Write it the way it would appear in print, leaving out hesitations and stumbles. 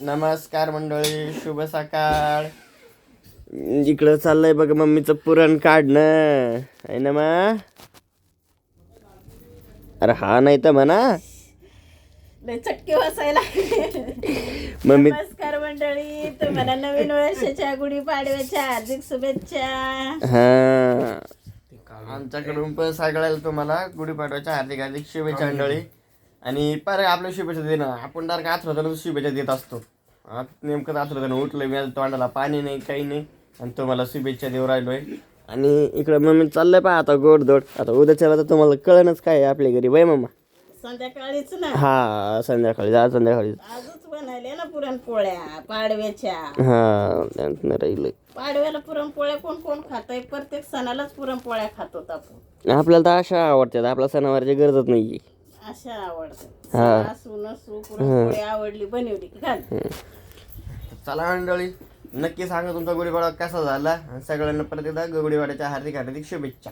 नमस्कार मंडळी, शुभ सकाळ. इकडं चाललंय बघा मम्मीचं पुरण काढणं आहे ना मा. अरे हा नाही तर म्हणा लय चटके बसायला. मम्मी. नमस्कार मंडळी, तुम्हाला नवीन वर्षाच्या गुढीपाडव्याच्या हार्दिक शुभेच्छा. हा, आमच्याकडून पण सगळ्याला तुम्हाला गुढीपाडव्याच्या हार्दिक हार्दिक शुभेच्छा मंडळी. आणि पर आपल्या शुभेच्छा देणं आपण डायरेक्ट आथरताना शुभेच्छा देत असतो. नेमकं आथरताना उठलं मी, तोंडाला पाणी नाही काही नाही आणि तुम्हाला शुभेच्छा देऊ राहिलोय. आणि इकडं मम्मी चाललंय पहा आता गोडधोड. आता उद्याच्याला तर तुम्हाला कळणच काय आहे आपल्या घरी वय मम्मा. संध्याकाळीच ना. हा संध्याकाळी, आज संध्याकाळी आजच बनायले ना पुरणपोळ्या पाडव्याच्या. हा त्यांचं राहिलंय. पाडव्याला पुरणपोळ्या कोण कोण खातंय? प्रत्येक सणालाच पुरणपोळ्या खातो आपण. आपल्याला तर अशा आवडतात, आपल्या सणावारची गरजच नाहीये. अशा आवडतात. हा. सासू नसू पुरणपोळी आवडली बनवली की घाल. चला मंडळी, नक्की सांगा तुमचा गुढीपाडवा कसा झाला. आणि सगळ्यांना परत एकदा गुढीपाडव्याच्या हार्दिक हार्दिक शुभेच्छा.